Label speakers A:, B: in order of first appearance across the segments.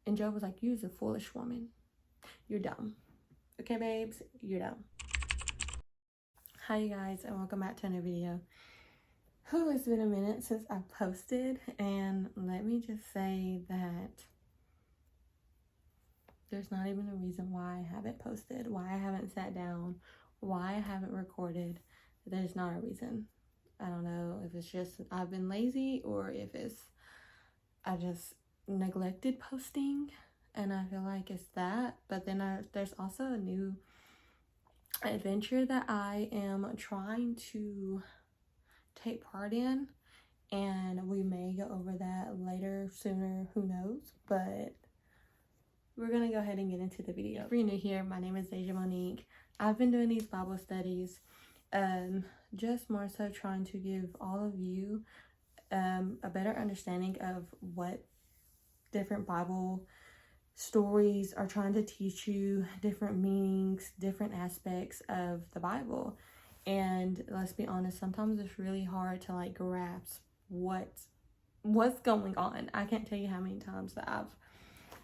A: And Job was like, you's a foolish woman. You're dumb. Okay, babes, you're dumb. Hi, you guys, and welcome back to another video. It's been a minute since I posted, and let me just say that there's not even a reason why I haven't posted, why I haven't sat down, why I haven't recorded. There's not a reason. I don't know if it's just I've been lazy or if it's I just neglected posting, and I feel like it's that. But then there's also a new adventure that I am trying to take part in, and we may go over that later, sooner, who knows. But we're gonna go ahead and get into the video. If you're new here, my name is Deja Monique. I've been doing these Bible studies, just more so trying to give all of you a better understanding of what different Bible stories are trying to teach you, different meanings, different aspects of the Bible. And let's be honest, sometimes it's really hard to like grasp what's going on. I can't tell you how many times that I've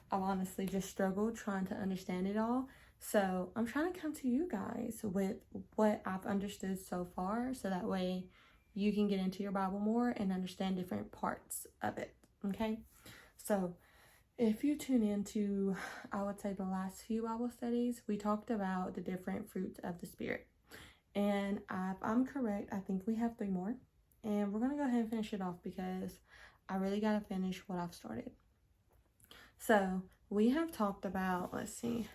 A: honestly just struggled trying to understand it all. So I'm trying to come to you guys with what I've understood so far, so that way you can get into your Bible more and understand different parts of it. Okay, so if you tune into, I would say, the last few Bible studies, we talked about the different fruits of the Spirit. And if I'm correct, I think we have 3 more. And we're going to go ahead and finish it off because I really got to finish what I've started. So we have talked about, let's see,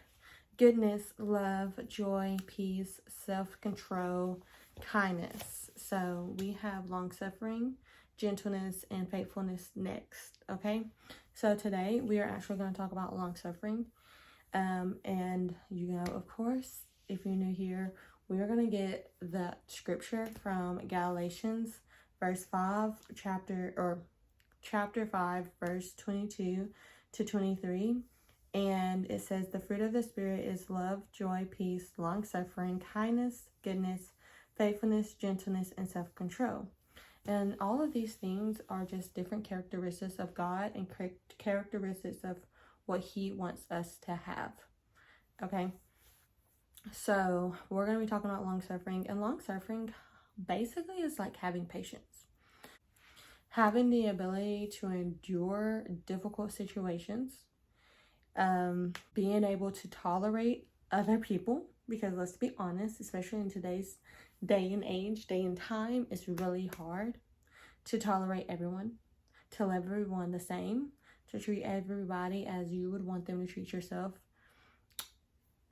A: goodness, love, joy, peace, self-control, kindness. So we have long-suffering, gentleness, and faithfulness next, okay? So today we are actually going to talk about long-suffering. And you know, of course, if you're new here, we are going to get the scripture from Galatians chapter 5, verse 22 to 23. And it says, the fruit of the Spirit is love, joy, peace, long-suffering, kindness, goodness, faithfulness, gentleness, and self-control. And all of these things are just different characteristics of God and characteristics of what He wants us to have. Okay? So we're going to be talking about long-suffering. And long-suffering basically is like having patience. Having the ability to endure difficult situations. Being able to tolerate other people, because let's be honest, especially in today's day and age, day and time, it's really hard to tolerate everyone, to love everyone the same, to treat everybody as you would want them to treat yourself.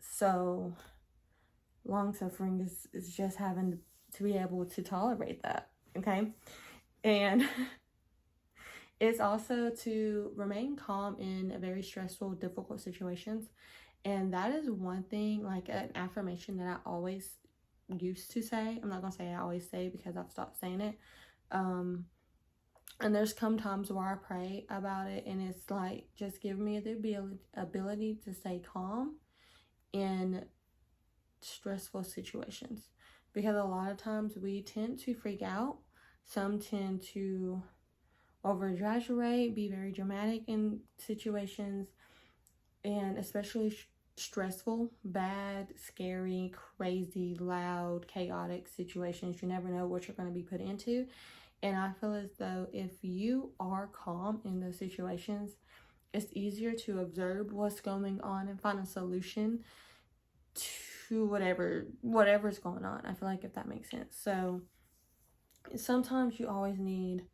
A: So long suffering is just having to be able to tolerate that, okay? And it's also to remain calm in very stressful, difficult situations. And that is one thing, like an affirmation that I always used to say. I'm not going to say I always say because I've stopped saying it. And there's come times where I pray about it, and it's like, just give me the ability to stay calm in stressful situations. Because a lot of times we tend to freak out. Some tend to over-exaggerate, be very dramatic in situations, and especially stressful, bad, scary, crazy, loud, chaotic situations. You never know what you're going to be put into. And I feel as though if you are calm in those situations, it's easier to observe what's going on and find a solution to whatever's going on. I feel like, if that makes sense. So sometimes you always need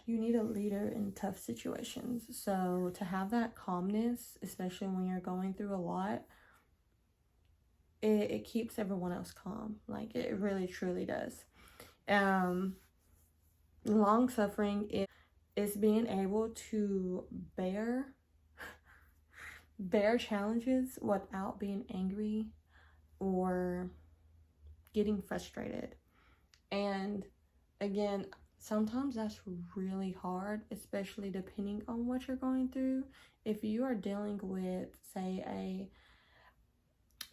A: a leader in tough situations. So to have that calmness, especially when you're going through a lot, it keeps everyone else calm. Like, it really truly does. Long suffering is being able to bear challenges without being angry or getting frustrated. And again, sometimes that's really hard, especially depending on what you're going through. If you are dealing with, say, a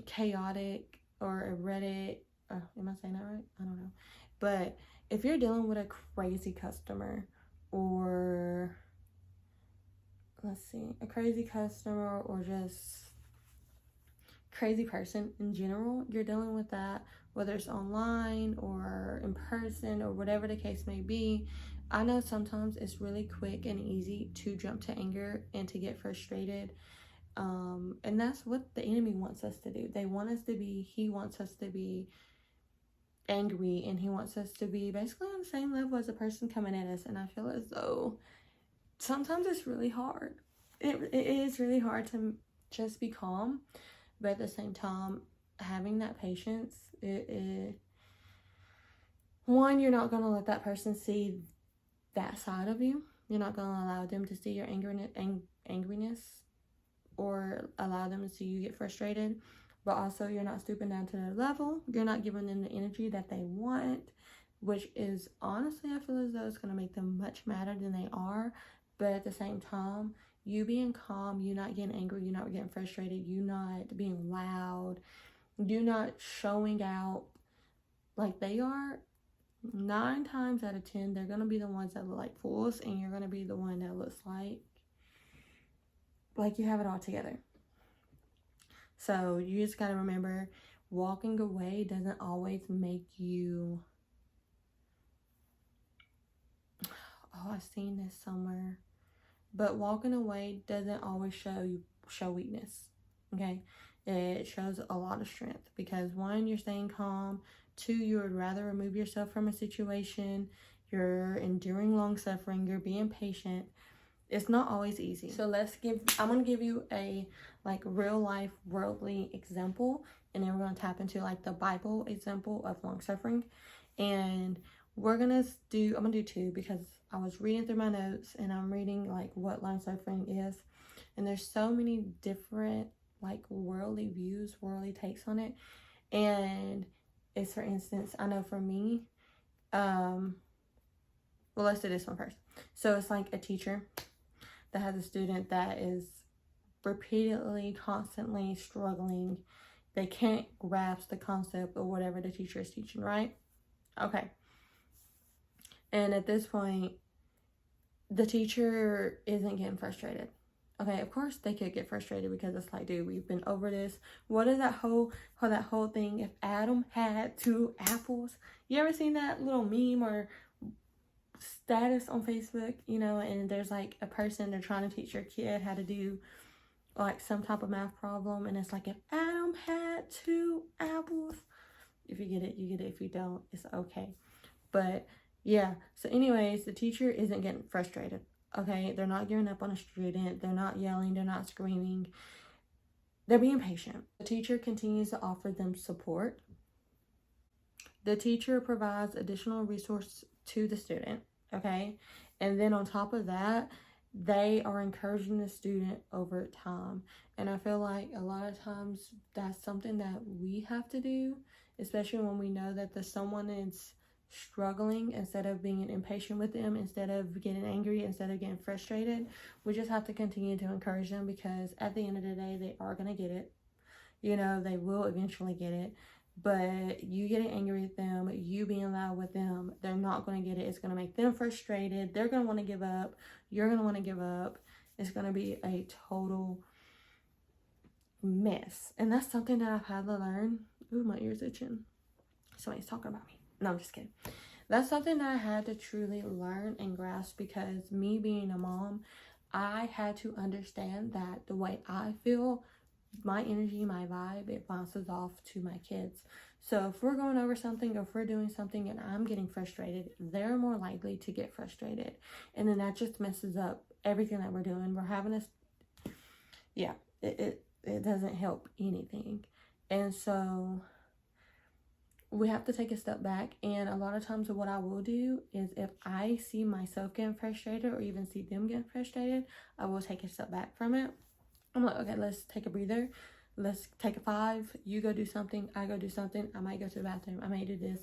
A: chaotic or erratic, am I saying that right? I don't know. But if you're dealing with a crazy customer, or let's see, a crazy customer or just crazy person in general, you're dealing with that, whether it's online or in person or whatever the case may be. I know sometimes it's really quick and easy to jump to anger and to get frustrated. And that's what the enemy wants us to do. He wants us to be angry, and he wants us to be basically on the same level as a person coming at us. And I feel as though sometimes it's really hard. It is really hard to just be calm, but at the same time, having that patience, one, you're not going to let that person see that side of you. You're not going to allow them to see your angriness or allow them to see you get frustrated. But also, you're not stooping down to their level. You're not giving them the energy that they want, which is, honestly, I feel as though it's going to make them much madder than they are. But at the same time, you being calm, you not getting angry, you not getting frustrated, you not being loud, you not showing out like they are, 9 times out of 10, they're going to be the ones that look like fools, and you're going to be the one that looks like you have it all together. So you just got to remember, walking away doesn't always make you, oh, I've seen this somewhere, but walking away doesn't always show weakness, okay? It shows a lot of strength, because 1, you're staying calm. 2, you would rather remove yourself from a situation. You're enduring long suffering. You're being patient. It's not always easy. So I'm going to give you a real life worldly example, and then we're going to tap into the Bible example of long suffering. And I'm going to do 2, because I was reading through my notes and I'm reading what long suffering is. And there's so many different worldly views, worldly takes on it. And it's, for instance, I know for me, well, let's do this one first. So it's a teacher that has a student that is repeatedly, constantly struggling. They can't grasp the concept of whatever the teacher is teaching, right? Okay. And at this point, the teacher isn't getting frustrated. Okay, of course they could get frustrated, because it's dude, we've been over this. What is that whole thing? If Adam had 2 apples, you ever seen that little meme or status on Facebook, and there's a person, they're trying to teach your kid how to do some type of math problem, and it's if Adam had 2 apples. If you get it, you get it. If you don't, it's okay. But yeah, so anyways, the teacher isn't getting frustrated. Okay, they're not giving up on a student. They're not yelling. They're not screaming. They're being patient. The teacher continues to offer them support. The teacher provides additional resources to the student. Okay, and then on top of that, they are encouraging the student over time. And I feel like a lot of times that's something that we have to do, especially when we know that someone is struggling. Instead of being impatient with them, instead of getting angry, instead of getting frustrated, we just have to continue to encourage them, because at the end of the day, they are going to get it. They will eventually get it. But you getting angry with them, you being loud with them, they're not going to get it. It's going to make them frustrated. They're going to want to give up. You're going to want to give up. It's going to be a total mess. And that's something that I've had to learn. Ooh, my ear's itching. Somebody's talking about me. No, I'm just kidding. That's something that I had to truly learn and grasp, because me being a mom, I had to understand that the way I feel, my energy, my vibe, it bounces off to my kids. So if we're going over something, or if we're doing something and I'm getting frustrated, they're more likely to get frustrated. And then that just messes up everything that we're doing. We're having it doesn't help anything. And so we have to take a step back. And a lot of times what I will do is, if I see myself getting frustrated, or even see them getting frustrated, I will take a step back from it. I'm like, okay, let's take a breather. Let's take a 5. You go do something. I go do something. I might go to the bathroom. I may do this.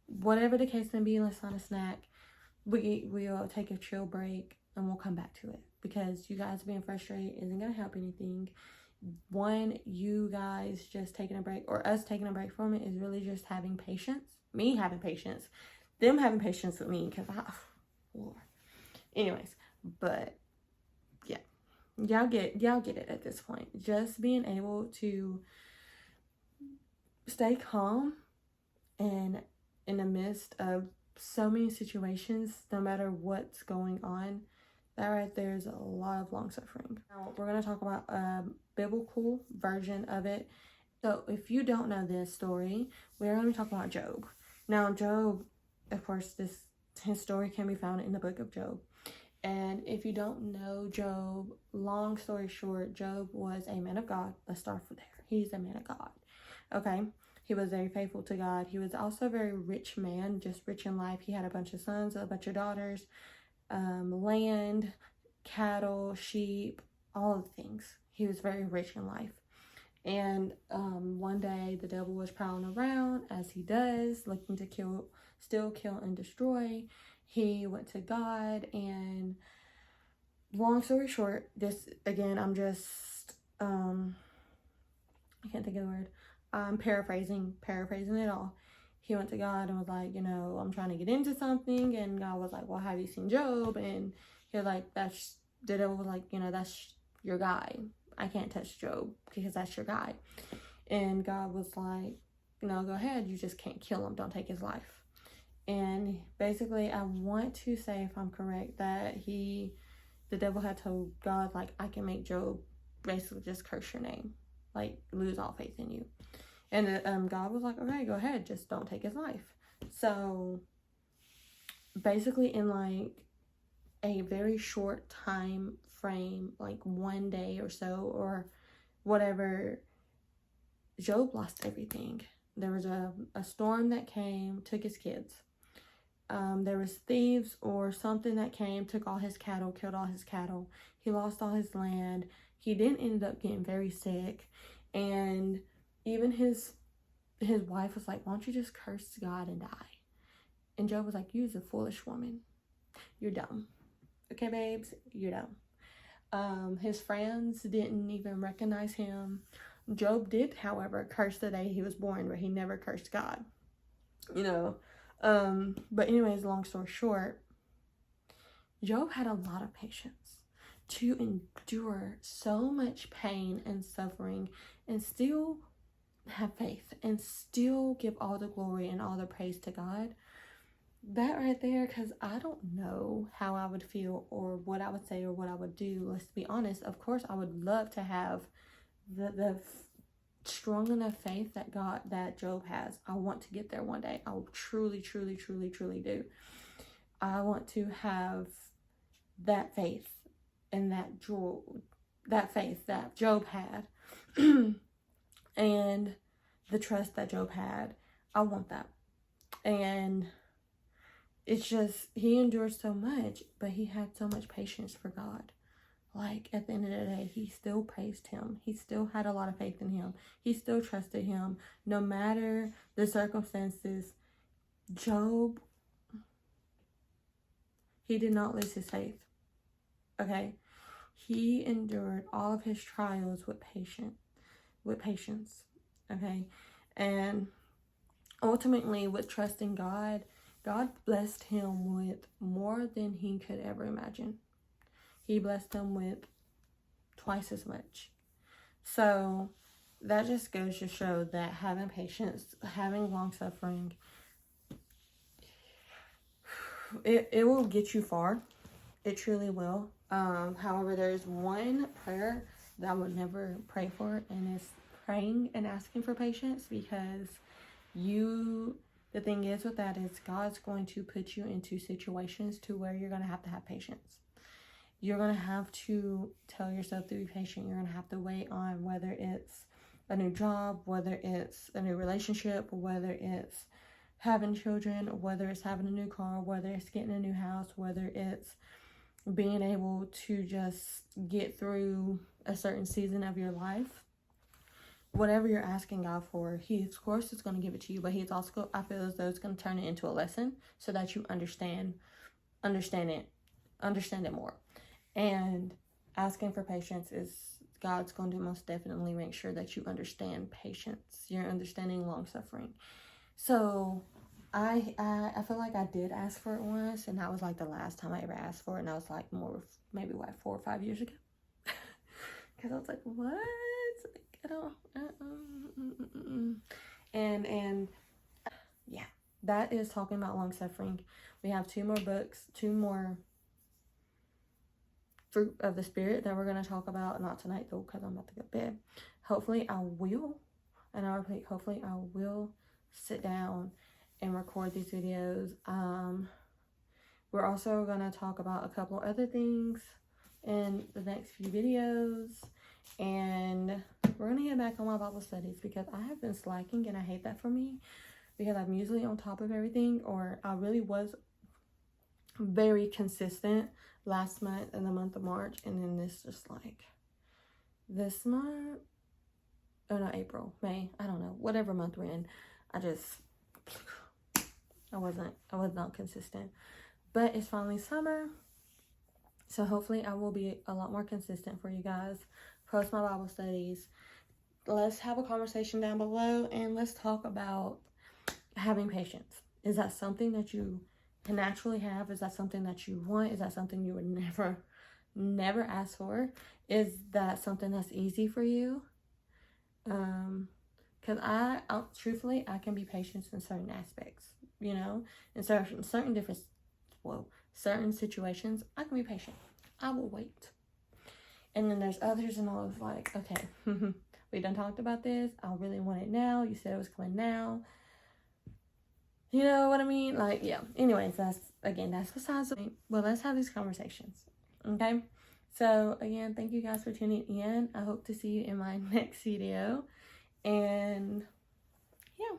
A: Whatever the case may be, let's find a snack. We'll take a chill break, and we'll come back to it. Because you guys being frustrated isn't going to help anything. 1, you guys just taking a break, or us taking a break from it, is really just having patience. Me having patience. Them having patience with me, because Lord. Anyways, but yeah. y'all get it at this point. Just being able to stay calm and in the midst of so many situations, no matter what's going on, that right there is a lot of long suffering. Now we're going to talk about a biblical version of it. So if you don't know this story, we're going to be talking about Job. Now Job, of course, his story can be found in the book of Job. And if you don't know Job, long story short, Job was a man of God. Let's start from there. He's a man of God. Okay. He was very faithful to God. He was also a very rich man, just rich in life. He had a bunch of sons, a bunch of daughters, land, cattle, sheep, all of the things. He was very rich in life. And one day the devil was prowling around, as he does, looking to steal, kill, and destroy. He went to God, and long story short, this again, I can't think of the word. I'm paraphrasing it all. He went to God and was like, I'm trying to get into something, and God was like, well, have you seen Job? And he was like, the devil was like, that's your guy. I can't touch Job because that's your guy. And God was like, go ahead, you just can't kill him, don't take his life. And basically, I want to say, if I'm correct, that the devil had told God, like, I can make Job basically just curse your name, like lose all faith in you. And God was like, okay, go ahead, just don't take his life. So basically, in like a very short time frame, like one day or so or whatever, Job lost everything. There was a storm that came, took his kids. There was thieves or something that came, took all his cattle, killed all his cattle. He lost all his land. He then ended up getting very sick. And even his wife was like, why don't you just curse God and die? And Job was like, you're a foolish woman. You're dumb. Okay, babes, you're dumb. His friends didn't even recognize him. Job did, however, curse the day he was born, but he never cursed God. But anyways, long story short, Job had a lot of patience to endure so much pain and suffering and still have faith and still give all the glory and all the praise to God. That right there, because I don't know how I would feel or what I would say or what I would do. Let's be honest. Of course, I would love to have the strong enough faith that Job has. I want to get there one day. I truly, truly, truly, truly do. I want to have that faith and that faith that Job had and the trust that Job had. I want that. And it's just, he endured so much, but he had so much patience for God. Like, at the end of the day, he still praised him. He still had a lot of faith in him. He still trusted him. No matter the circumstances, Job, he did not lose his faith. Okay? He endured all of his trials with patience. Okay? And ultimately, with trusting God, God blessed him with more than he could ever imagine. He blessed him with twice as much. So that just goes to show that having patience, having long suffering, it will get you far. It truly will. However, there's one prayer that I would never pray for, and it's praying and asking for patience, because the thing is with that is God's going to put you into situations to where you're going to have patience. You're going to have to tell yourself to be patient. You're going to have to wait on whether it's a new job, whether it's a new relationship, whether it's having children, whether it's having a new car, whether it's getting a new house, whether it's being able to just get through a certain season of your life. Whatever you're asking God for, He, of course, is going to give it to you, but He's also, I feel as though it's going to turn it into a lesson so that you understand it more. And asking for patience is, God's going to most definitely make sure that you understand patience. You're understanding long suffering. So I feel like I did ask for it once, and that was like the last time I ever asked for it, and I was like maybe 4 or 5 years ago. because I was like, what? Like, I don't. And yeah, that is talking about long suffering. We have 2 more books, 2 more fruit of the Spirit that we're going to talk about. Not tonight though, because I'm about to go to bed. Hopefully I will, and I repeat, hopefully I will sit down and record these videos. We're also going to talk about a couple other things in the next few videos, and we're going to get back on my Bible studies because I have been slacking, and I hate that for me because I'm usually on top of everything, or I really was very consistent last month in the month of March, and then this month, oh no, April, May, I don't know, whatever month we're in, I was not consistent. But it's finally summer, so hopefully I will be a lot more consistent for you guys. Post my Bible studies. Let's have a conversation down below, and let's talk about having patience. Is that something that you can naturally have? Is that something that you want? Is that something you would never ask for? Is that something that's easy for you? Because truthfully, I can be patient in certain aspects, you know, in certain situations, I can be patient. I will wait. And then there's others, and I was like, okay, we done talked about this. I really want it now. You said it was coming now. You know what I mean? Like, yeah. Anyways, that's besides the point. Well, let's have these conversations. Okay? So, again, thank you guys for tuning in. I hope to see you in my next video. And, yeah.